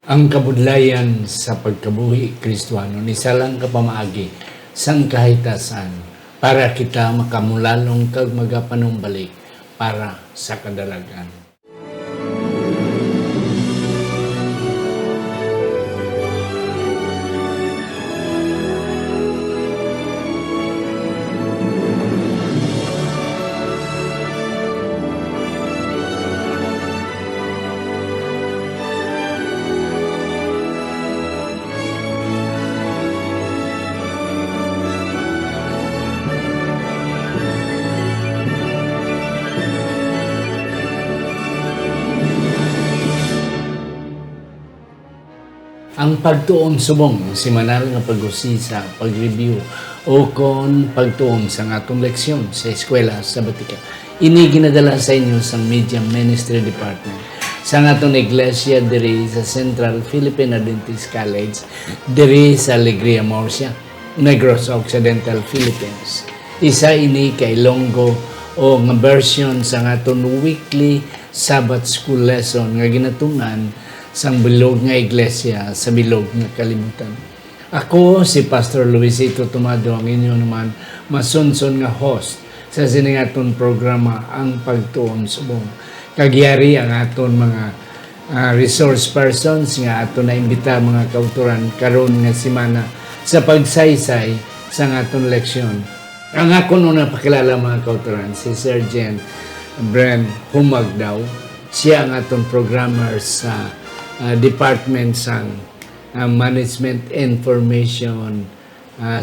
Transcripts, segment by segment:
Ang kabudlayan sa pagkabuhi Kristiyano ni salang kapamaagi sang kahitasan para kita makamulalong kag magapanumbalik para sa kadalagan. Ang pagtuon subong simanal nga pag-usisa, pag-review o kon pagtuon sa atong leksyon sa eskwela sa Batika. Ini ginadala sa inyo sa Media Ministry Department sa atong iglesia diri sa Central Philippine Adventist College diri sa Alegria Murcia, Negros Occidental, Philippines. Isa ini kay Ilonggo o nga version sa atong weekly Sabbath School lesson nga ginatungan sang bilog nga iglesia sa bilog nga kalibutan. Ako si Pastor Luisito Tomado, ang inyo naman masunson nga host sa siningaton programa ang pagtuon subong. Kagyari ang aton mga resource persons nga aton na imbita mga kauturan karon nga semana sa pagsaysay sa aton leksyon. Ang ako nung napakilala mga kauturan si Sergeant Bren Humagdaw. Siya ang aton programmer sa Department sang Management Information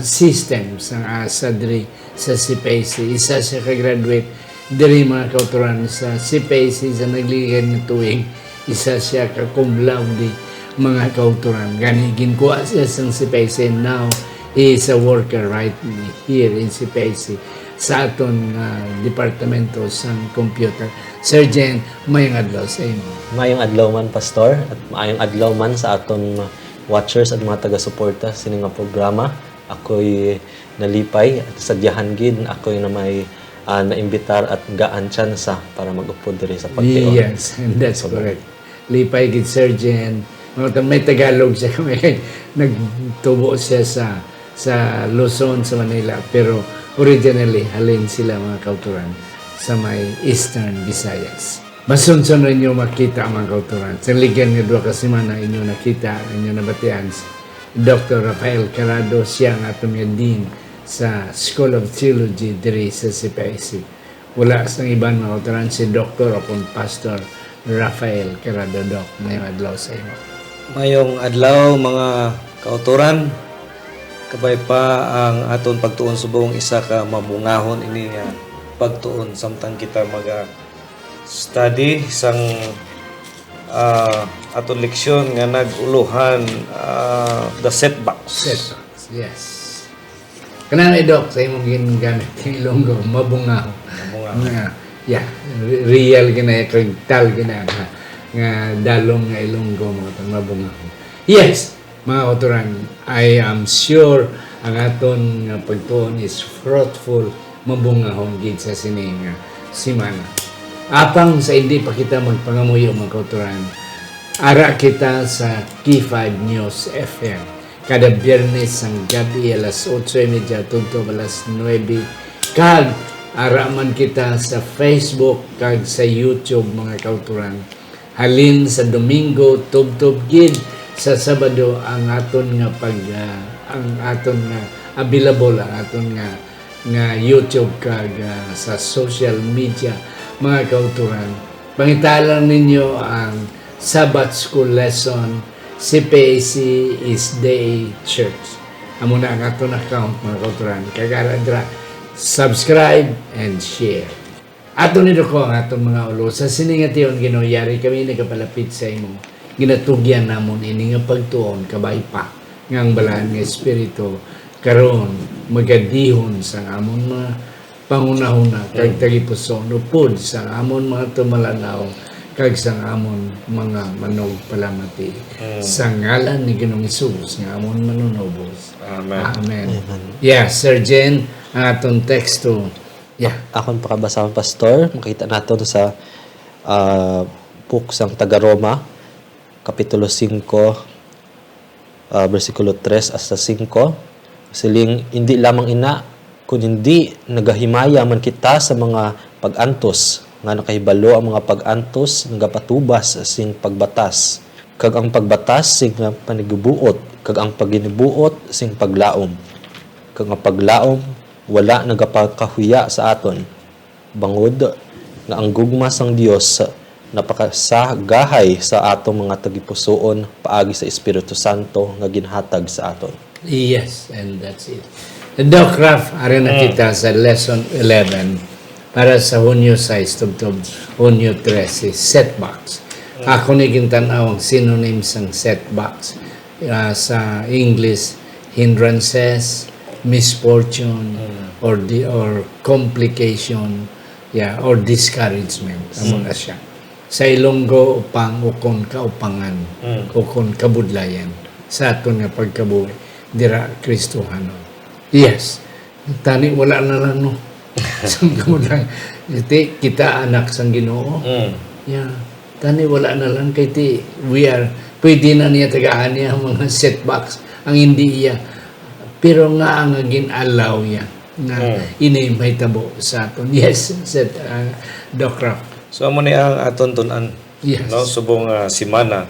Systems ang asa diri sa CPAC. Isa siya ka-graduate diri mga kauturan sa CPAC sa nagligan nga tuig. Isa siya ka-cum laude mga kauturan. Gani ginkuha siya sa CPAC and now he is a worker right here in CPAC sa aton departamento sang computer. Sergeant, mayong adlaw sa inyo. Mayong adlaw man, Pastor, at mayong adlaw man sa aton watchers at mga taga-suporta sa nga programa. Ako'y nalipay at sadyahan gid ako'y na may naimbitar at gaan tsansa para mag-upod diri sa pagtion. Yes, and that's correct. Lipay gid, Sergeant. May Tagalog siya kami. Nagtubo siya sa Luzon, sa Manila. Pero originally, halin sila mga kauturan sa may Eastern Visayas. Masunson ninyo makita ang mga kauturan. Sa ligyan nga 2 ka semana inyo nakita, inyo nabatian si Dr. Rafael Carrado, siya ang atong Dean sa School of Theology diri sa CPIC. Wala sa ibang mga kauturan si Dr. o Pastor Rafael Carrado. Doc, ngayong adlaw sa inyo. Mayong adlaw mga kauturan, kabay pa ang aton pagtuon subong isa ka mabungahon ini nga pagtuon samtang kita study sang aton leksyon nga naguluhan the setbacks. Setbacks, yes. Kanang Doc, sa imong ginagamit yung Ilonggo, mabungahon. Nga, yeah, real gina, kagtal gina nga dalong nga Ilonggo, mga mabungahon. Yes, mga kauturan, I am sure ang aton nga pagtuon is fruitful, mabungahon gid sa sining semana. Apang sa hindi pa kita magpangamuyo mga kauturan, ara kita sa K5 News FM kada Biyernes ang gabi alas 8:30 tungtong alas 9. Kag ara man kita sa Facebook kag sa YouTube mga kauturan. Halin sa Domingo tubtob gid, sa Sabado ang aton nga ang aton nga available ang aton nga YouTube kag sa social media mga kauturan. Pangitalan ninyo ang Sabbath School lesson CPAC is Day Church. Amo na ang aton account mga kauturan. Kagaradra subscribe and share. Ato nito ko ang aton mga ulo sa siningation ginoyari kami nagapalapit sa imo. Ginatugyan namon ini nga pagtuon kabay pa ngang balahan nga espiritu karon magadihon sa amon mga pangunahuna kag tagipuson upod sa amon mga tumalanaw kag sa amon mga manog palamati sa ngalan ni Ginoong Hesus nga amon manunobos. Amen. Amen. Yeah, Sergeant, ang atong teksto. Yeah. Akon pakabasa, Pastor, makita nato sa book sang taga-Roma Kapitulo 5, versikulo 3 hasta 5. Siling, hindi lamang ina, kung hindi nagahimaya man kita sa mga pag-antos, nga nakahibalo ang mga pag-antos, nagapatubas sing pagbatas. Kag ang pagbatas sing panigubuot, kag ang paginibuot sing paglaom. Kag ang paglaom, wala nagapakahuya sa aton. Bangod, nga ang gugma sang Dios napakasagahay sa atong mga tagipusoon paagi sa Espiritu Santo nga ginhatag sa aton. Yes, and that's it. Doc Raf, ari na kita sa lesson 11 para sa Hunyo 6 tubtob Hunyo 13, setbacks. Ako ni gintan-aw ang synonyms ng setbacks. Sa English, hindrances, misfortune, or complication, or discouragement, amo na siya. Sa Ilonggo, upang ukon kaupangan, ukon kabudlayan, sa aton nga pagkabuhi, dira Kristohanon. Yes, tani wala na lang, no? Sang kabudlayan. Kita anak sang Ginoo. Yeah, tani wala na lang, kay ti, pwede na niya tagaan niya ang mga setbacks, ang hindi iya. Pero nga ang gin-allow niya, na ini may tabo sa aton. Yes, said Doc Raf. So amo ni ang aton tun-an, Yes. no, subong simana.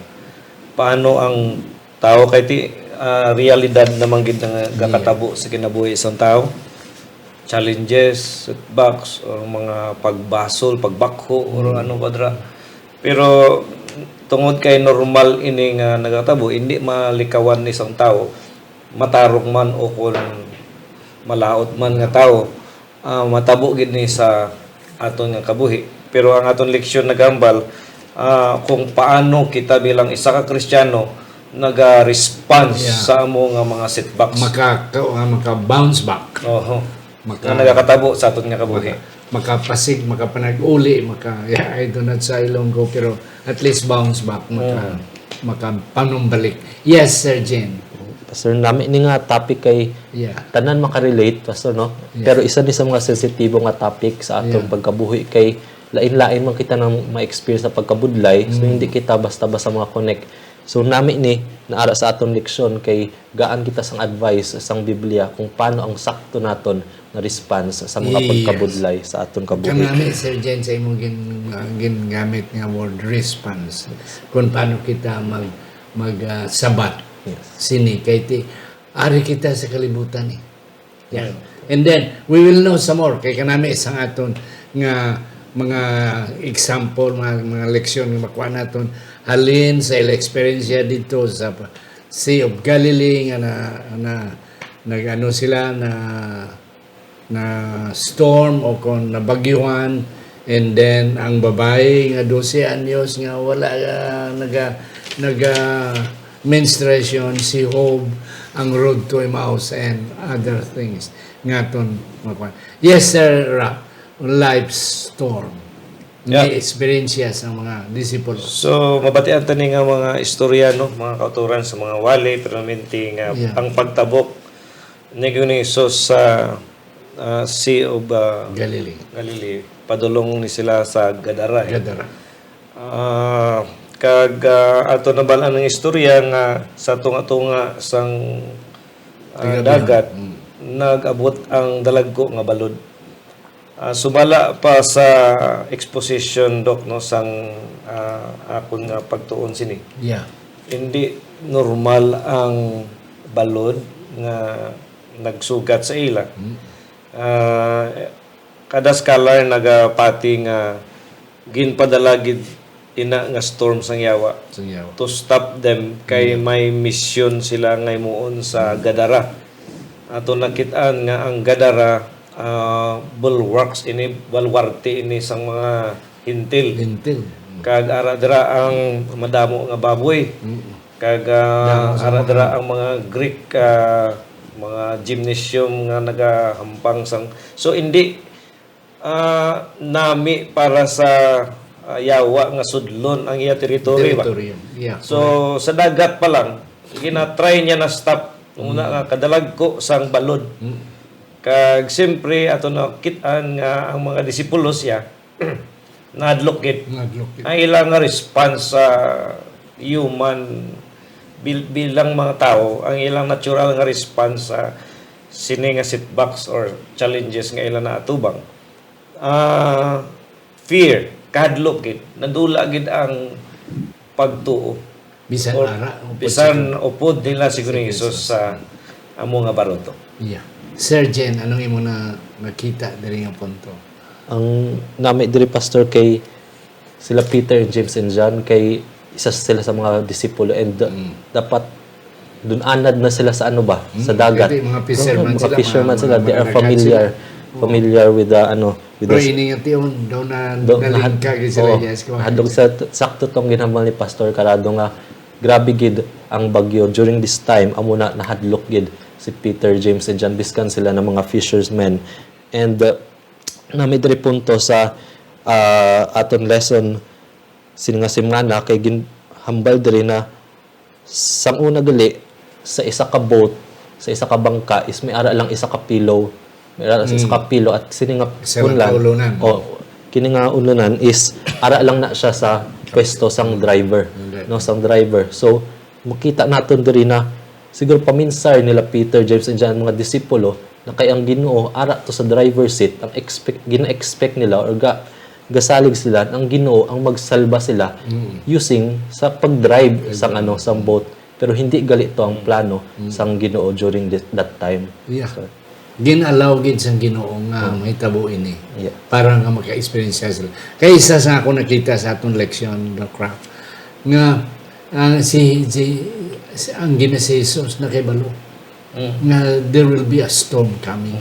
Paano ang tao kay ti realidad namang gid nga gakatabo sa kinabuhi isang tao? Challenges, setbacks, or mga pagbasol, pagbakho, or ano ba dra. Pero tungod kay normal ini nga nagatabo, hindi malikawan ni isang tao, matarong man o kung malaot man nga tao, matabo gid ni sa aton nga kabuhi. Pero ang aton leksyon nagambal kung paano kita bilang isa ka Kristiyano naga-response sa amo nga mga setbacks. Maka-bounce back. Oho. Na nagakatabo sa aton nga kabuhi. Makapasig, makapanag-uli, I do not sa Ilonggo, pero at least bounce back, makapanumbalik. Yes, Sir Jen. Pastor, namin ni nga topic kay tanan makarelate, Pastor, no? Pero isa ni sa mga sensitibo nga topic sa atong pagkabuhi kay lain-lain man kita nang ma-experience sa pagkabudlay, so hindi kita basta-basta mga connect. So nami ni naara sa aton leksyon kay gaan kita sang advice sang Biblia kung paano ang sakto naton na response sa mga pagkabudlay sa aton kabuhi. Kanami, Sir Jen, sa imong gingamit nga word response. Kung paano kita sabat. Sini kay ti ari kita sa kalibutan eh. Yeah. And then we will know some more kay kanami isang aton nga mga example, mga leksyon nga makuha naton halin sa experience dito sa Sea of Galilee nga nag-ano sila na storm o kung nabagyuhan, and then ang babae nga 12 anyos nga wala menstruation, si Job, ang road to Emmaus, and other things nga ton makuha. Yes, Sir Rap, life storm. May experience sa mga disipulo. So, mabatian tani nga mga istorya, no? Mga kauturan sa mga wali, pero minti nga ang pagtabok ni Isus sa Sea of Galilee. Padulong ni sila sa Gadara. Kag ato nabalaan ng istorya nga sa tunga-tunga sang dagat, nag-abot ang dalagko nga balod. Sumala pa sa exposition, Doc, no, sang akon nga pagtuon sini. Hindi normal ang balod nga nagsugat sa ila. Kada scholar nagapati nga ginpadala gid ina nga storm sang yawa to stop them kay may mission sila ngay muon sa Gadara. Ato nakit-an nga ang Gadara bulwarks balwarte ini sang mga hintil. Kag ara dira ang madamo nga baboy. Kag ara dira ang mga Greek mga gymnasium nga nagahampang sang. So hindi nami para sa yawa nga sudlon ang iya teritoryo. So sa dagat pa lang gina-try niya na stop una nga kadalagko sang balod. Kag siyempre ato na kitaan nga ang mga disipulos ya nadlok gid ang ilang response sa human bilang mga tao, ang ilang natural nga response sa sini nga setbacks or challenges nga ilang naatubang. Fear, kahadlok gid, nadula gid ang pagtuo. Bisan Or ara. bisan upod nila siguro ni Jesus sa amo nga baroto. Yeah. Sir Jen, anong imo na nakita diri nga punto? Ang nami diri pastor kay sila Peter, James and John kay isa sila sa mga disipulo and dapat dun anad na sila sa ano ba sa dagat. Kasi mga fisherman Mga sila, fisherman mga- sila, mga they are mananagat familiar with the ano with Pero the ini nga tiyon, daw na do- nalingka gid sila. Oo, Yes, hadlok sa sakto tong ginhambal ni Pastor Carado nga grabe gid ang bagyo during this time amo na nahadlok gid si Peter, James and John biskan sila ng mga fishermen and nami diri punto sa aton lesson sini nga semana kay ginhambal diri na sang una gali sa isa ka boat sa isa ka bangka is may ara lang isa ka pillow may ara sa isa ka pillow at sini nga Isa lang ka ulunan. kini nga ulunan is ara lang na siya sa pwesto sang driver no sang driver so makita naton diri na siguro paminsar nila Peter, James and John mga disipulo na kay ang Ginoo ara to sa driver seat ang gina-expect nila or gasalig sila ang Ginoo ang magsalba sila using sa pag-drive sang sang boat pero hindi gali to ang plano sang Ginoo during that time. Yeah. Ginalaw gid sang Ginoo nga mahitabo ini. Yeah. Para nga maka-experience sila. Kay isa sa ako nakita sa atong leksyon the craft nga ang gina si Jesus nakibalo nga there will be a storm coming.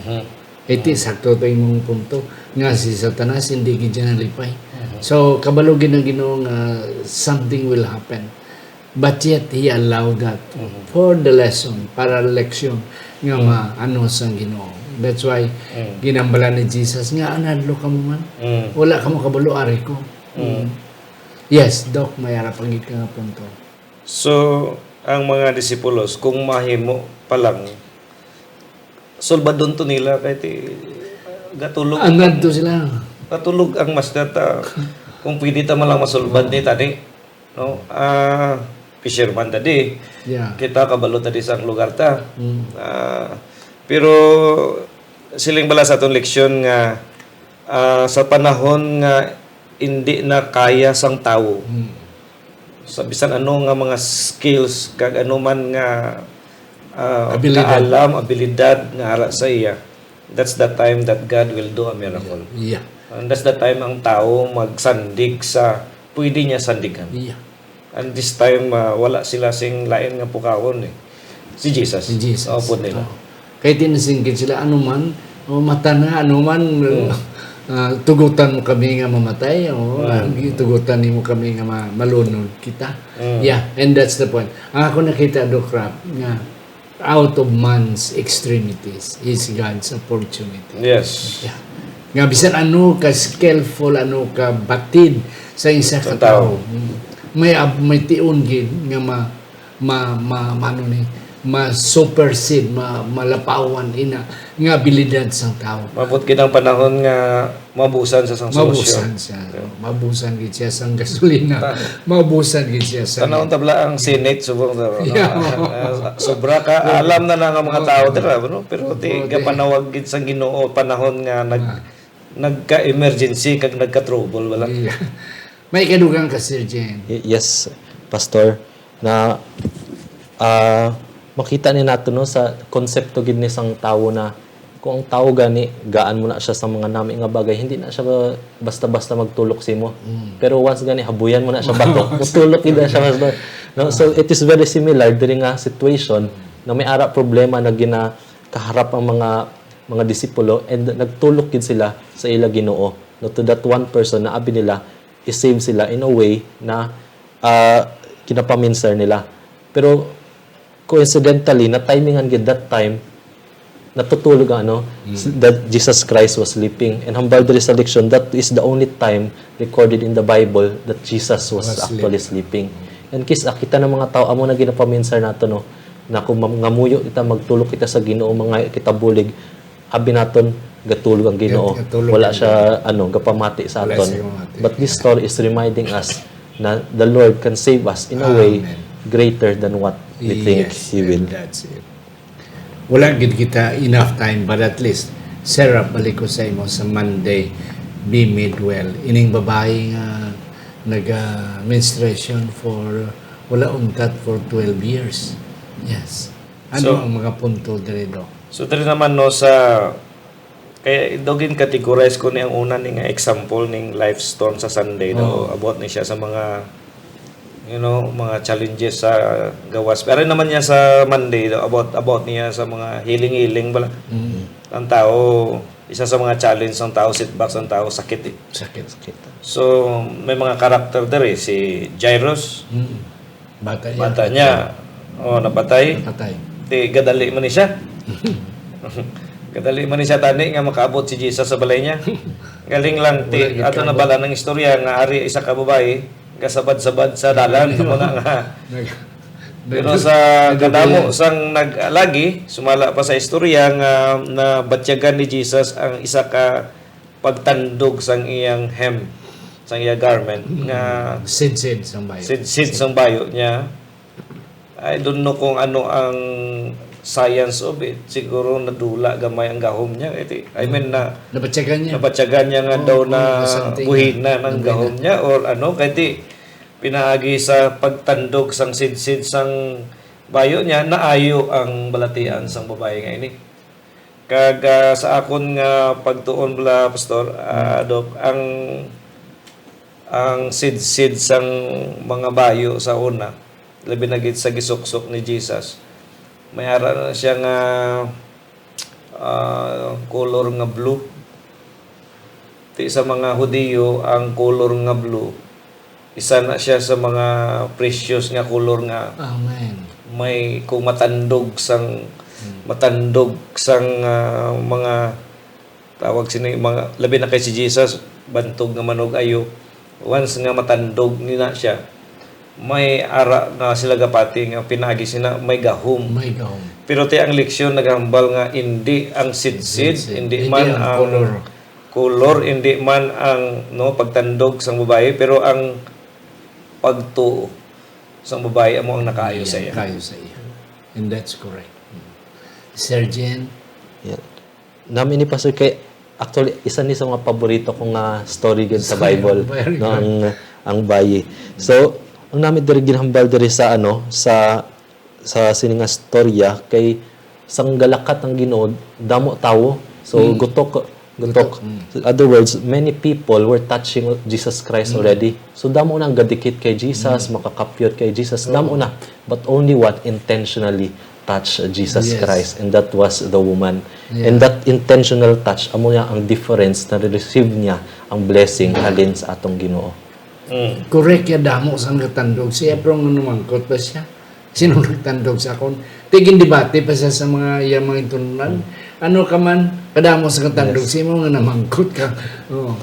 Iti sakto to imong punto nga si Satanas hindi gid siya nalipay. So kabalo gid ang Ginoo nga something will happen. But yet he allowed that for the lesson, para leksyon nga maano sang Ginoo. That's why ginambala ni Jesus nga anadlo ka mo man. Wala ka mo kabalo ari ko. Yes, Doc, may arapagit ka nga punto. So, ang mga disipulos, kung mahimo pa lang, solbadon to nila kahit gatulog. Anad to sila. Gatulog ang master ta. Kung pwede ta malang masulbad ni tadi. No? Fisherman tadi. Yeah. Kita kabalo tadi sa lugar ta. Pero siling bala sa atong leksyon nga sa panahon nga hindi na kaya sang tao. Sa bisan ano nga mga skills kag ano man nga abilidad nga ara sa iya. That's the time that God will do a miracle. Yeah. And that's the time ang tao magsandig sa pwede niya sandigan. Yeah. And this time wala sila sing lain nga pukawon eh. Si Jesus. Si Jesus. Opo nila. Kaya tinasingkit sila, anuman, mata na, anuman, tugutan mo kami nga mamatay, tugutan mo kami nga malunod kita. Yeah, and that's the point. Ang ako nakita, Doc Rap, nga out of man's extremities is God's opportunity. Yes. Yeah. Nga bisan ano ka skillful, ano ka batid sa isa ka Sa tao. tao. May tiun gid nga ma-supersede, malapawan ina nga abilidad sang tao. Mabot kinang panahon nga mabusan sa sang Mabusan solusyon. siya. Mabusan gid siya sang gasolina. Mabusan gid siya sa Tanawon tabla ang Senate subong daro. Yeah. Sobra ka alam na nga mga tao dira no? Pero ti gapanawag gid sang Ginoo panahon nga nagka-emergency kag nagka-trouble wala. Yeah. May kadugang ka, Sir Jen. Yes, Pastor, na makita ni nato no sa konsepto gid ni sang tawo na kung ang tawo gani gaan mo na siya sa mga nami nga bagay hindi na siya basta-basta magtulok simo. Pero once gani habuyan mo na siya bato, magtulok gid na siya Pastor. No, so it is very similar diri nga situation na may ara problema na kaharap ang mga disipulo and nagtulok gid sila sa ila Ginoo. No, to that one person na abi nila i-save sila in a way na kinapaminsar nila. Pero coincidentally, na timingan gid that time, natutulog ang that Jesus Christ was sleeping. And hambal diri sa leksyon, that is the only time recorded in the Bible that Jesus was actually sleeping. And kita ng mga tao, amo na ginapaminsar nato no, na kung ngamuyo kita, magtulog kita sa Ginoo, mga kita bulig, abi naton, gatulog ang Ginoo. Gatulog Wala ang siya gapamati sa Wala aton. siya gamati. But this story is reminding us na the Lord can save us in a way Amen. greater than what we think He and will. that's it. Wala gid kita enough time, but at least, Sarah, balik ko sa imo sa Monday, be made well. Ining babae nga nag-menstruation for wala untat for 12 years. Yes. Ano So- ang mga punto diri do? So diri naman no sa kaya dogin categorize ko ni ang una ni nga example ning life stone sa Sunday Oh. about ni siya sa mga mga challenges sa gawas. Pero naman niya sa Monday about niya sa mga healing bala. Ang tao isa sa mga challenge ng tao setbacks ng tao sakit. Sakit. So may mga karakter diri si Jairus, bata niya napatay. Napatay. Di gadali man ni siya. Gadali man ni siya tani nga makaabot si Jesus sa balay niya. Galing lang ti Wala ato gid na bala ng istorya nga ari isa ka babae gasabad-sabad sa dalan mga nga. Pero sa kadamo sang naglagi sumala pa sa istorya nga na batyagan ni Jesus ang isa ka pagtandog sang iyang hem sang iyang garment nga Sid sang bayo. sid sang bayo niya. I don't know kung ano ang science of it. Siguro nadula gamay ang gahom niya. I mean na Napatsagan niya. napatsagan niya nga daw na something. buhina ng gahom niya or ano. Kaya pinaagi sa pagtandog sang sid sang bayo niya, naayo ang balatian sang babae nga ini. Kag sa akon nga pagtuon bala pastor, Doc, ang sid sang mga bayo sa una, labi na gid sa gisuksok ni Jesus. May ara na siya nga color nga blue. Ti sa mga Hudiyo ang color nga blue isa na siya sa mga precious nga color nga Amen. may kung matandog sang mga tawag sini mga labi na kay si Jesus bantog nga manog ayo once nga matandog nina siya may ara na sila gapati nga pinagi sina may gahom. My God. Pero ti ang leksyon naghambal nga hindi ang sidsid, hindi man ang color, hindi man ang pagtandog sang babae, pero ang pagtuo sang babae amo ang nakaayo sa iya. Kayo sa iya. And that's correct. Sergeant, Yeah. Namin ni Pastor kay actually isa ni sa mga paborito ko nga story gid sa Story, Bible very no ang bayi. So ang namin diri ginhambal diri sa sininga storya kay sang galakat ang Ginoo damo tawo. So gutok. So, in other words, many people were touching Jesus Christ already. So damo na gadikit kay Jesus, makakapyot kay Jesus, damo na. But only what intentionally touch Jesus Yes. Christ, and that was the woman. Yeah. And that intentional touch amo niya ang difference na receive niya ang blessing halin sa atong Ginoo. correct ya damo sang nagtandog. Siya pero nga numangkot pa siya. Sino nagtandog sa akon? Tigin debate pa siya sa mga mga itunan. Ano ka man, kadamo sa katandog, siya mo nga namangkot ka. Oh.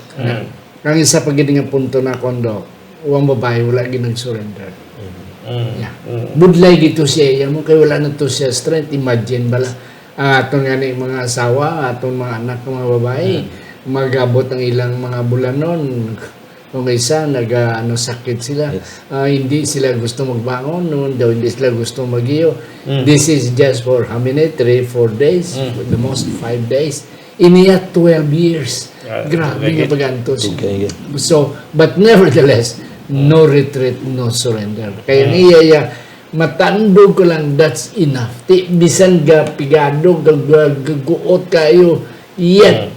Kang isa pag nga punto na kondo, uwang babae, wala ginag-surrender. Yeah. Budlay gito siya, yan mo, kaya wala na to siya strength. Imagine bala, aton nga ni mga asawa, aton mga anak ng mga babae, magabot ang ilang mga bulanon. Kung isa, sakit sila. Yes. Hindi sila gusto magbangon noon, daw hindi sila gusto mag-iyo. This is just for how many? 3-4 days? The most 5 days. Iniya 12 years. Grabe nga paganto siya. Okay. So, but nevertheless, no retreat, no surrender. Kaya niya, matandog ko lang, that's enough. Bisan ga pigado, gaguot kayo, yet,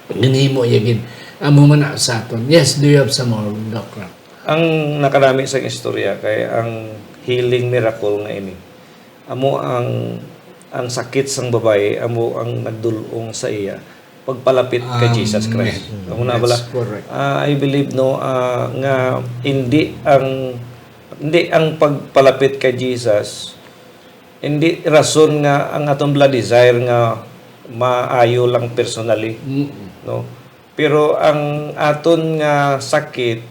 ganimo yagin. Amo man na sa aton. Yes, do you have some more, Dr.? Ang nakarami sa istorya kay ang healing miracle nga ini. Amo ang sakit sang babae, amo ang nagdulong sa iya pagpalapit kay Jesus Christ. Amo na bala. That's correct. I believe nga hindi ang pagpalapit kay Jesus hindi rason nga ang atong blood desire nga maayo lang personally, no? Pero ang aton nga sakit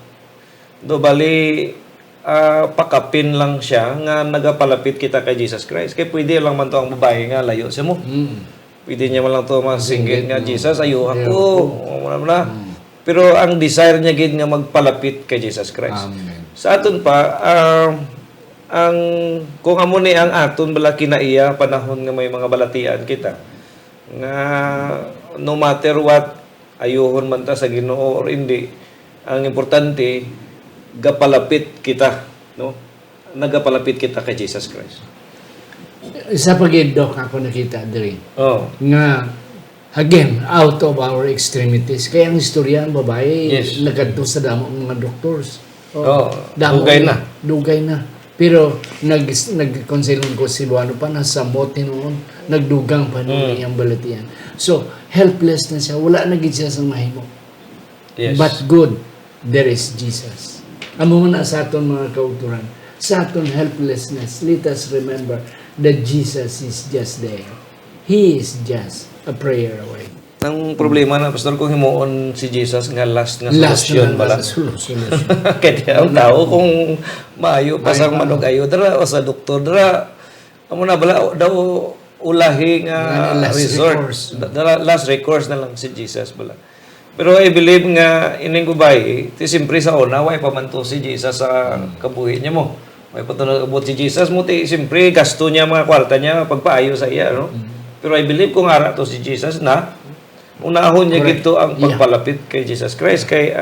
do bali pakapin lang siya nga nagapalapit kita kay Jesus Christ. Kay pwede lang man to ang babae nga layo siya mo. Pwede niya man lang to masinggit nga Jesus ayo ako. Wala. Pero ang desire niya gid nga magpalapit kay Jesus Christ. Amen. Sa aton pa, ang kung amo ni ang aton bala kinaiya panahon nga may mga balatian kita nga no matter what ayuhon man ta sa Ginoo or hindi, ang importante gapalapit kita, no? Nagapalapit kita kay Jesus Christ. Isa pa gid, Doc, ako nakita diri Oh. nga again out of our extremities kaya ang istorya ang babae Yes. nagkadto sa damo ng mga doctors. Oh, damo dugay na. Dugay na. Pero nagkonselon ko si Luano pa nasa mote noon, nagdugang pa noon yung balatian. So helpless na siya, wala na gid siya sa mahimo. Yes. But good, there is Jesus. Amo na sa aton mga kauturan, sa aton helplessness, let us remember that Jesus is just there. He is just a prayer away. Ang problema na, Pastor, kung himuon si Jesus nga last nga Last solusyon na bala. solution. Kaya ang tao kung maayo pasang manog ayo dara o sa doktor dara amo na bala daw ulahi nga Last resort. recourse. Last recourse na lang si Jesus bala. Pero I believe nga ining gubay, ti simpre sa una way pamanto si Jesus sa kabuhi niya mo. Way patunod abot si Jesus mo ti simpre gasto niya mga kwarta niya pagpaayo sa iya, no? Pero I believe kung ara to si Jesus na unahon niya Correct. gito ang pagpalapit kay Jesus Christ kay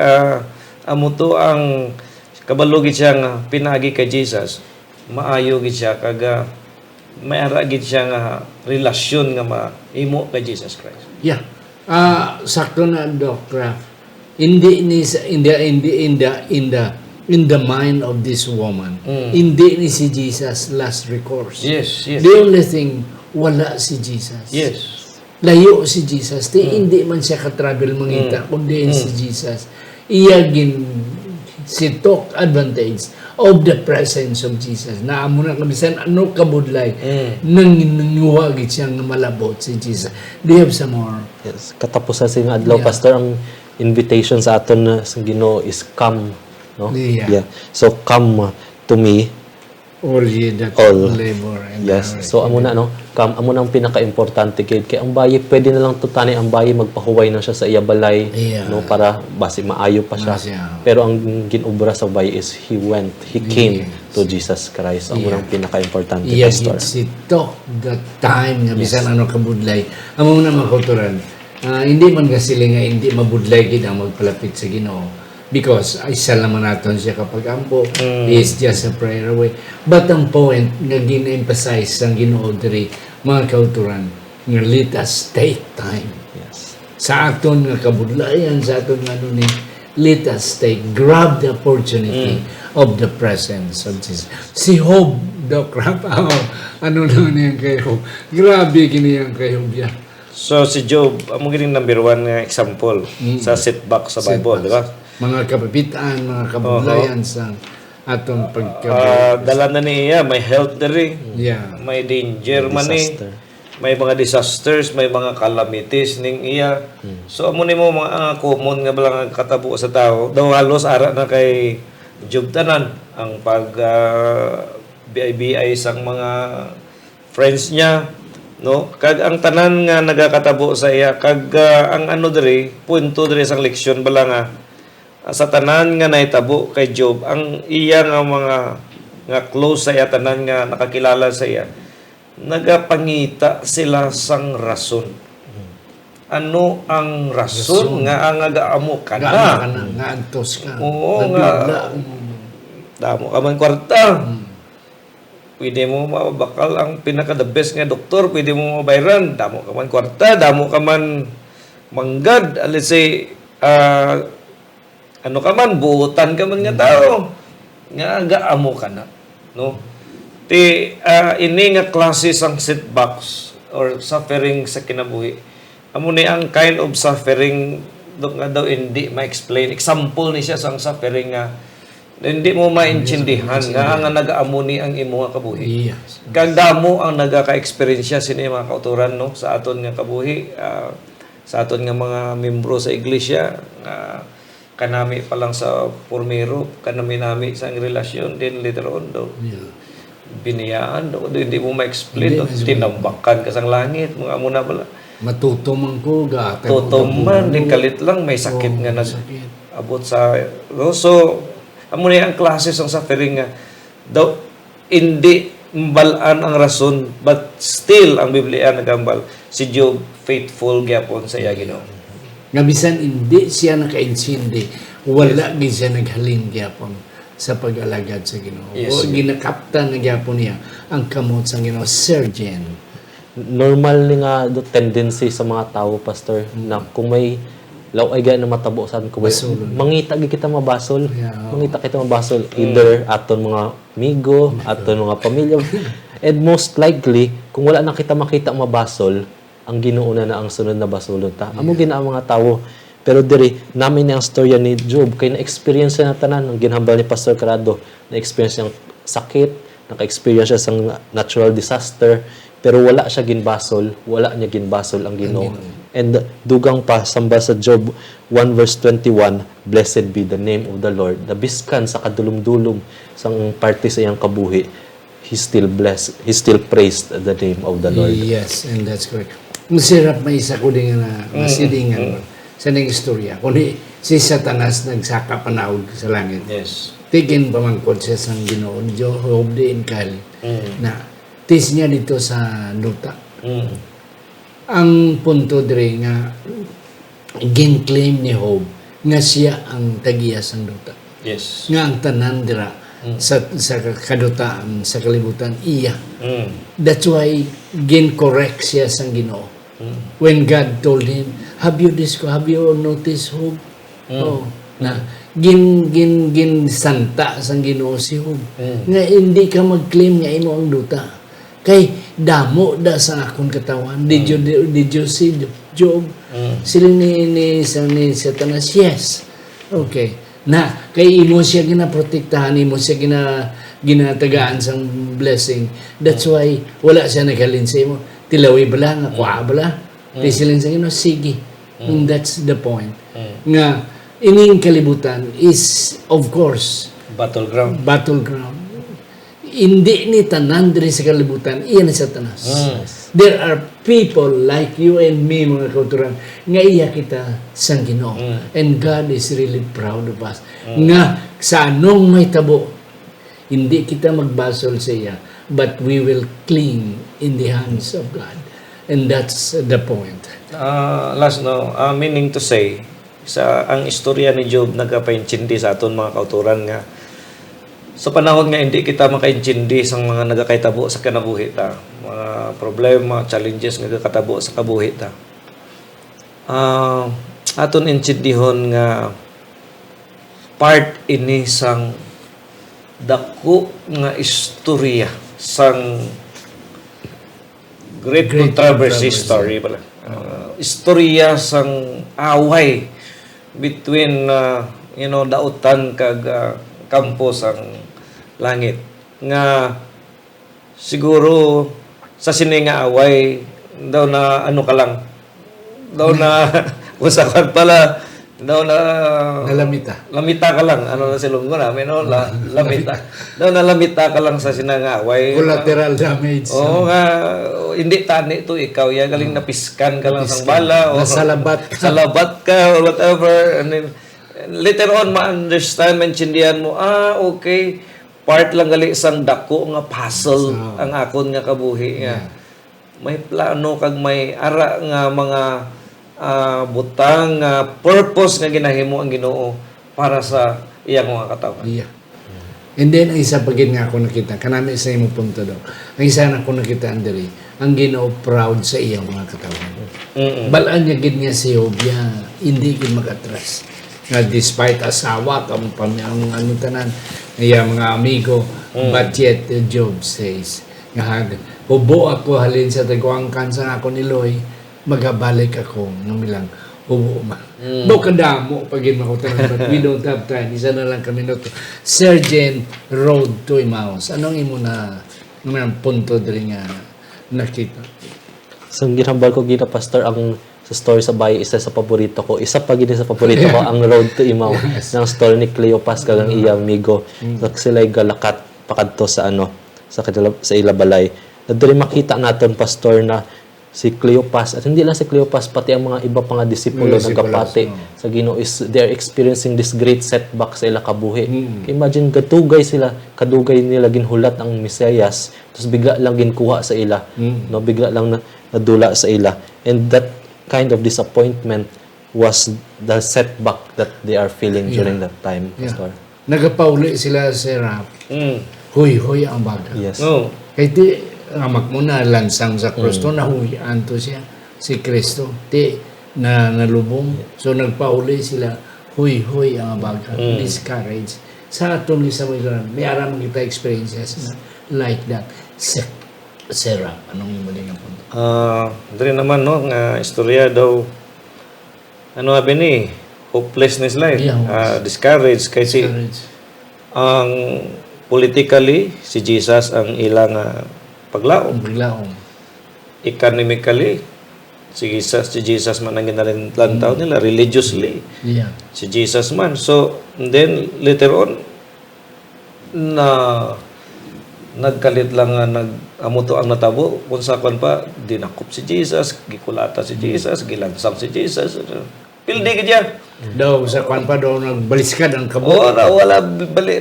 amo to ang kabalo gid siya nga pinagi kay Jesus. Maayo gid siya kaga may ara gid siya nga relasyon nga maimo kay Jesus Christ. Yeah. Sakto na, Doc Raf. Hindi ni in the mind of this woman. Hindi ni si Jesus last recourse. Yes, yes. The only thing, wala si Jesus. Yes. Layo si Jesus. Hindi man siya ka-travel mangita, kundi si Jesus. Iyagin si took advantage of the presence of Jesus. Naamo na kabisan, ano kabudlay, nanginuwagit siyang malabot si Jesus. Do you have some more? Yes. Katapusan sa nga adlaw, Pastor, ang invitation sa aton sa Ginoo is come, no? Yeah. So come to me. All ye that All. labor and Yes. are So amo na, no? Come, amo na ang pinaka-importante kay ang bayi pwede na lang tutani ang bayi magpahuway na siya sa iya balay, Yeah. no, para basi maayo pa siya. Pero ang ginobra sa bayi is he came to Jesus Christ. Amo na ang pinaka-importante, Pastor. Iyagin si took the time nga bisan ano kabudlay. Amo na makuturan. Hindi man nga sila nga hindi mabudlay gid ang magpalapit sa Ginoo. Because isa naman natin siya kapag ampo, is just a prayer away. But ang point nga gina-emphasize ang Ginoo diri mga kauturan nga let us take time. Yes. Sa aton nga kabudlayan, sa aton nga ano ni, let us grab the opportunity of the presence of Jesus. Si Job, Doc Rap, ano na niyang kay Job. Grabe kiniyang kay Job yan. So si Job, amo gining number one nga example sa setback sa Bible, di ba? Mga kapapitan, mga kabudlayan sa atong Dala na niya, may health diri, Yeah. may danger man ni, Disaster. may mga disasters, may mga calamities ning iya. So amo nimo mga common nga bala nga katabo sa tao. Daw halos ara na kay Job tanan ang pag BI sang mga friends niya, no? Kag ang tanan nga nagakatabo sa iya kag ang ano diri, punto diri sang leksyon bala nga sa tanan nga nahitabo kay Job, ang iya nga mga nga close sa iya tanan nga nakakilala sa iya, nagapangita sila sang rason. Ano ang rason nga ang agaamo ka Gaano ka na? na, nga antos ka. Oo Nabigla. nga. Damo ka man kwarta. Pwede mo mabakal ang pinaka-the best nga doktor, pwede mo mabayran. Damo ka man kwarta, damo ka man manggad. Let's say, ano ka man, buutan ka man nga tao. Nga agaamo ka na. No? Ini nga klase sang setbacks or suffering sa kinabuhi. Amo ni ang kind of suffering nga daw hindi ma-explain. Example ni siya sang suffering nga hindi mo maintindihan nga ang nagaamo ni ang imo nga kabuhi. Yes. Kag damo ang nagaka-experience siya sini mga kauturan, no, sa aton nga kabuhi, sa aton nga mga membro sa iglesia, kanami pa lang sa pormero, kanami sa ang relasyon, din later on daw biniyaan daw, hindi mo ma-explain, tinambakan ka sang langit, mga amo na bala. Matutumang ko, gata. Tutuman, di kalit lang, may sakit nga abot sa no? So amo ni ang klase sang suffering nga daw hindi mbalaan ang rason but still ang Biblia nagambal si Job faithful gyapon sa iya Ginoo. Nga bisan hindi siya naka-insindi, wala gid siya naghalin gyapon sa pag-alagad sa Ginoo. Yes. O ginakaptan na gyapon niya ang kamot sa Ginoo, surgeon. Normal ni nga do tendency sa mga tao, pastor, na kung may law ay gaya na matabo sa ko Basulon. mangita gid kita mabasol. Yeah. Mangita kita mabasol either aton mga amigo, aton mga pamilya. And most likely, kung wala na kita makita mabasol, ang Ginoo na ang sunod na basulon ta. Amo gina ang mga tawo. Pero diri namin ang storya ni Job kay na-experience na tanan ang ginhambal ni Pastor Carado, na-experience niyang sakit, naka-experience siya sang natural disaster, pero wala siya ginbasol, wala niya ginbasol ang Ginoo. And dugang pa samba sa Job 1 verse 21, blessed be the name of the Lord. Nabiskan sa kadulum-dulum sang parte sa iyang kabuhi, he still blessed, he still praised the name of the Lord. Yes, and that's correct. Masirap may isa ko din na masidingan sa nang istorya. Kundi si Satanas nagsaka panahod sa langit. Yes. Tigin pamangkod siya sa Ginoo, Job diin kali na tis niya dito sa luta. Ang punto dire nga gin-claim ni Job nga siya ang tagiya sang luta. Yes. Nga ang tanan dira sa kadutaan, sa kalibutan, iya. That's why gin-correct siya sang Ginoo. When God told him, have you noticed Job? Oh, na gin santa sang Ginoo si Job. Nga hindi ka mag-claim nga imo ang luta. Kay damo da sa akong katawan. Did you see Job? Sila ni Satanas, yes. Okay. Na kay imo siya ginaprotektahan, imo siya ginatagaan sang blessing. That's why wala siya naghalin sa imo. Tilawi bala nga kwa bala. Tisilin sa Ginoo, sige. And that's the point. Nga ining kalibutan is of course Battleground. Hindi ni tanan diri sa kalibutan, iyan sa tanas. There are people like you and me, mga kauturan, nga iya kita sa Ginoo. And God is really proud of us. Nga sa anong may tabo, hindi kita magbasol sa iya, but we will cling in the hands of God. And that's the point. Last meaning to say, ang istorya ni Job nagkapaintindi sa aton mga kauturan nga sa panahon nga hindi kita makaintindi sa mga nagakaitabo sa kinabuhi ta, mga problema, challenges nga nagakatabo sa kabuhi ta. Aton intindihon nga part ini sang dako nga istorya sang Great Controversy story pala. Istorya sang away between dautan kag kampo sang langit nga siguro sa sini nga away daw na ano ka lang daw na usakan pala daw na lamita ka lang ano na silong ko namin no lamita daw na lamita ka lang sa sinangaway collateral damage. Oo nga hindi tani to ikaw ya galing napiskan ka lang sang bala o salabat ka or whatever and then, later on ma-understand maintindihan mo okay part lang gali sang dako nga puzzle ang akon nga kabuhi nga may plano kag may ara nga mga butang purpose nga ginahimo ang Ginoo para sa iyang mga katawan. Yeah. And then ang isa pagid nga ako nakita kanami sa imong punto daw. Ang isa na ako nakita andiri ang Ginoo proud sa iyang mga katawan. Balaan niya gid niya si Job hindi gid mag-atras. Nga despite asawa ang tanan iya mga amigo but yet Job says nga hubo ako halin sa tagwangkan sa ako ni Loy magabalik ako ng milang hubo man kadamo pagin makutan but we don't have time isa na lang kami no Sergeant Road to Emmaus anong imo na punto diri nga nakita Sa ginhambal ko gina pastor ang sa story sa bahay isa sa paborito ko. Isa pa gid sa paborito ko ang Road to Emmaus ng story ni Cleopas kag ang iyang amigo. Sila'y galakat pakadto sa sa ilabalay. Diri makita naton pastor na si Cleopas, at hindi lang si Cleopas, pati ang mga iba pang disipulo ng kapati sa Ginoo is they're experiencing this great setback sa ila kabuhi. Imagine, kadugay nila ginhulat ang Mesiyas, tapos bigla lang ginkuha sa ila, no, bigla lang nadula sa ila. And that kind of disappointment was the setback that they are feeling during that time, Pastor. Nagapauli sila sa Rap. Huy ang baga. Yes. No. Kaya di, amak mo na lansang sa Kristo, nahuyan to siya, si Kristo. Di, nalubong. So, nagpauli sila, huy ang baga. Discourage. Sa atong ni sa mga may aram kita experiences na like that. Sarah, anong muli nga punto? Diri naman, no, nga istorya daw, ano sabi ni, hopelessness life, Yeah, discouraged, kasi Discourage. ang politically, si Jesus ang ilang paglaom. Biglaong. Economically, si Jesus man ang ginalantaw nila. Religiously, Yeah. si Jesus man. So, then, later on, nagkalit lang nga amuto ang natabo kung sa kwan pa dinakop si Jesus, gikulata si Jesus, gilansang si Jesus. Pildi gid yan. Daw, sa kwan pa daw, nagbaliskad ang kabo. Wala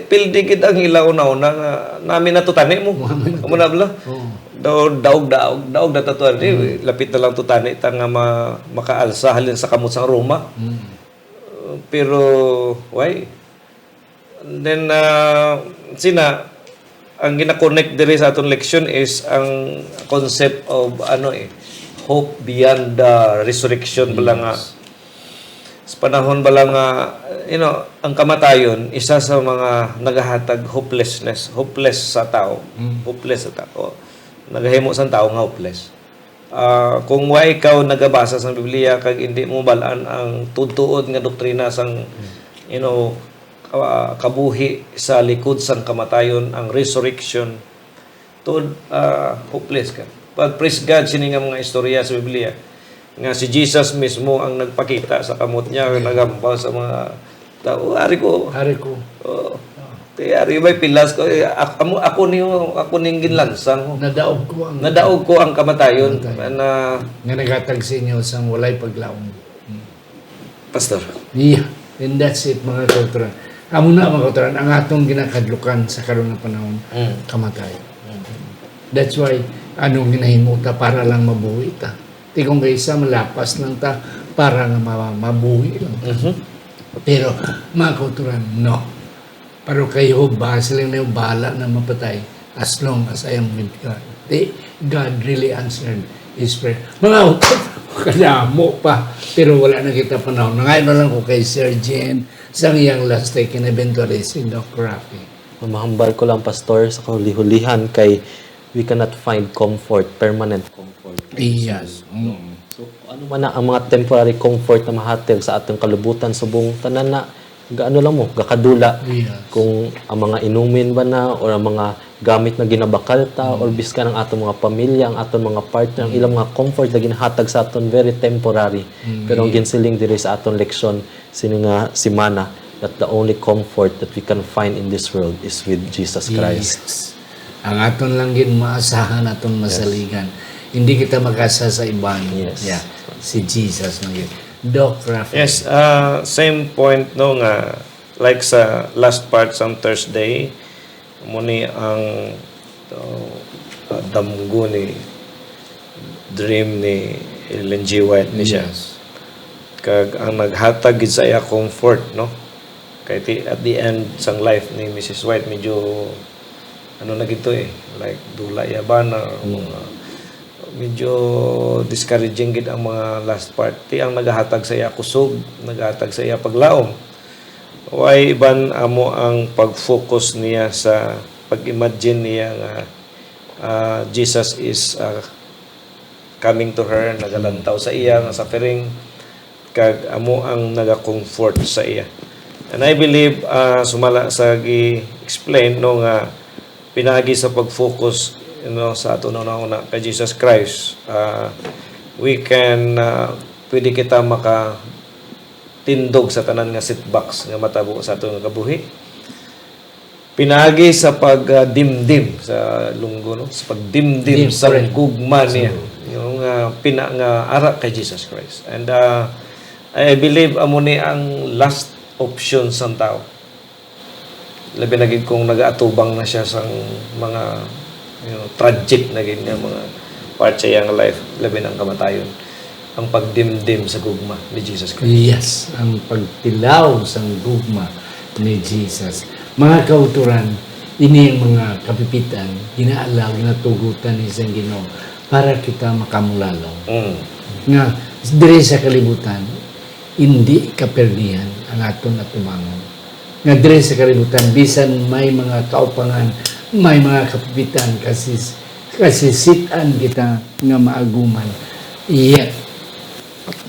pildi gid ang ilaw na nga namin natutani mo. Amo na bala. Daog na tatuan ni lapit na lang tutani ta nga makaalsa halin sa kamot sa Roma. Pero why? Then ang gina-connect diri sa atong leksyon is ang concept of hope beyond the resurrection bala nga. Sa panahon bala nga ang kamatayon isa sa mga nagahatag hopeless sa tao. Hopeless sa tao. Nagahimo sa tao nga hopeless. Kung wa ikaw nagabasa sa Biblia kag hindi mo balaan ang tutuod nga doktrina sang kabuhi sa likod sang kamatayon, ang resurrection, hopeless ka. But praise God, sini nga mga istorya sa Biblia, nga si Jesus mismo ang nagpakita sa kamot niya, nagampaw sa mga tao. Ari ko. Ari may pilas ko. Ako ning ginlansang. Nadaog ko ang kamatayon. Nga nagatag sa inyo sang walay paglaong. Pastor. Yeah. And that's it, mga kauturan. Amo na, mga kauturan, ang atong ginakadlukan sa karon nga panahon, kamatayon. That's why, anong ginahimuta para lang mabuhi ta. Tikong kaysa malapas lang ta para nga mabuhi lang ta. Pero, mga kauturan, no. Pero kayo, sila na yung bahala na mapatay as long as I am with God. God really answered His prayer. Mga kauturan, kadamo pa. Pero wala na kita panahon. Nangayon na lang ko kay Sir Jen sa iyang last take and eventually si Doc Rafi. Mahambal ko lang, Pastor, sa kahulihulihan kay we cannot find comfort, permanent comfort. Yes. So, ano man na ang mga temporary comfort na mahatag sa atong kalubutan, subong tanan na gaano lang mo, gakadula. Yes. Kung ang mga inumin ba na o ang mga gamit na ginabakal ta or biska ng atong mga pamilya, ang atong mga partner, ang ilang mga comfort na ginahatag sa aton very temporary. Pero ang ginsiling diri sa aton leksyon sino nga si Mana, that the only comfort that we can find in this world is with Jesus Christ. Yes. Ang aton lang gin maasahan, aton masaligan. Hindi kita mag-asa sa iban. Yes. Yeah. Si Jesus na yun. Doc Rafi. Yes, same point no nga like sa last part sa Thursday muni ang damgo ni dream ni Ellen G. White ni siya. Yes. Kag ang naghatag gid sa iya comfort no. Kay at the end sang life ni Mrs. White medyo na gito like dula yaban na medyo discouraging gid ang mga last part. Ang nagahatag sa iya kusog, nagahatag sa iya paglaom. Why iban amo ang pag-focus niya sa pag-imagine niya nga Jesus is coming to her, nagalantaw sa iya nga suffering, kag amo ang naga-comfort sa iya. And I believe sumala sa gi-explain no nga pinagi sa pag-focus sa ato una kay Jesus Christ, we can pwede kita makatindog sa tanan nga setbacks nga matabo sa ato nga kabuhi. Pinagi sa pagdimdim sa lunggo no, sa pagdimdim sa gugma niya. yung pina nga ara kay Jesus Christ. And I believe amo ni ang last option sa tao. Labi na gid kung nagaatubang na siya sa mga tragic na gid nga mga part sa iyang life, labi ng kamatayon, ang pagdimdim sa gugma ni Jesus Christ. Yes, ang pagtilaw sa gugma ni Jesus. Mga kauturan, ini ang mga kapipitan, ginaalaw, ginatugutan ni isang Ginoo para kita makamulalaw. Nga, dire sa kalibutan, hindi kaperdihan ang aton atumangon. Nga dire sa kalibutan, bisan may mga kaupangan, may mga kapipitan, kasi sitan kita nga maaguman, yet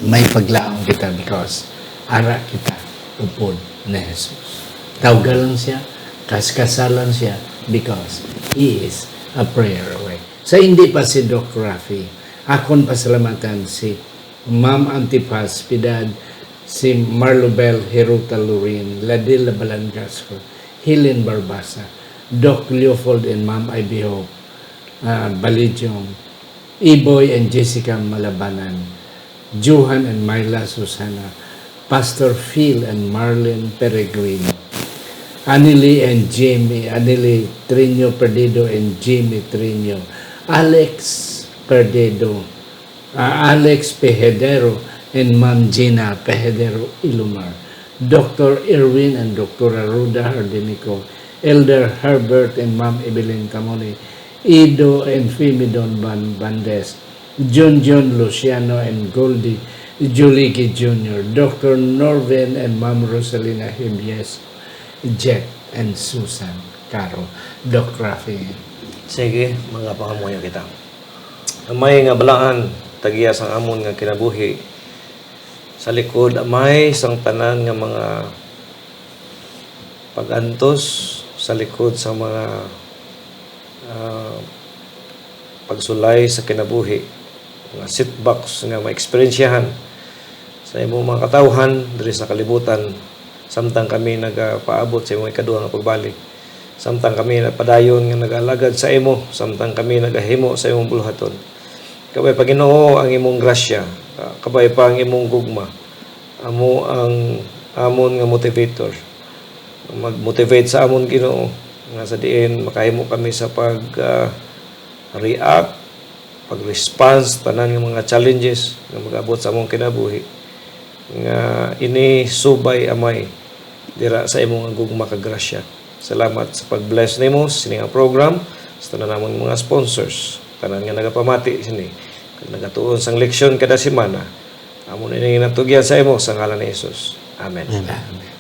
may paglaong kita because ara kita upod na Jesus. Tawgalan siya, kaskasalan siya because He is a prayer away. So hindi pa si Doc Rafi, akon pasalamatan si Ma'am Antipas Pidad, si Marlobel Heruta Lurin, Ladil Balangasco, Helen Barbasa, Doc Leopold and Ma'am Ivy Hope, Balidyong, Iboy and Jessica Malabanan, Johan and Myla Susana, Pastor Phil and Marlene Peregrino, Anili and Jamie, Anili Trino Perdido and Jamie Trino, Alex Perdido, Alex Pehedero and Ma'am Gina Pehedero Ilumar, Dr. Irwin and Dr. Ruda Hardinico, Elder Herbert and Ma'am Evelyn Camoni, Ido and Femidon Bandes, John Luciano and Goldie Juliki Jr., Dr. Norvin and Ma'am Rosalina Jimenez, Jet and Susan Caro, Doc Rafi. Sige, mga pangamuyo kita. Amay nga balaan, tagiya sang amon nga kinabuhi. Sa likod, amay sang tanan nga mga pagantos, sa likod sa mga pagsulay sa kinabuhi, mga setbacks nga ma-experiensyahan sa imong mga katawhan diri sa kalibutan. Samtang kami nagapaabot sa imong ikaduha nga pagbalik, samtang kami napadayon nga nag-alagad sa imo, samtang kami nagahimo sa imong buluhaton. Kabay pa Ginoo ang imong grasya, kabay pa ang imong gugma, amo ang amon nga motivator, mag-motivate sa amon Ginoo nga sa diin makahimo kami sa react, pag-response tanan ng mga challenges nga mag-abot sa among kinabuhi, nga ini subay amay dira sa imong gugma kag grasya. Salamat sa pag-bless nimo sini nga program, sa tanan namon mga sponsors, tanan nga nagapamati sini kag nagatuon sang leksyon kada semana. Amon ini natugyan sa imo sa ngalan ni Jesus. Amen. Amen.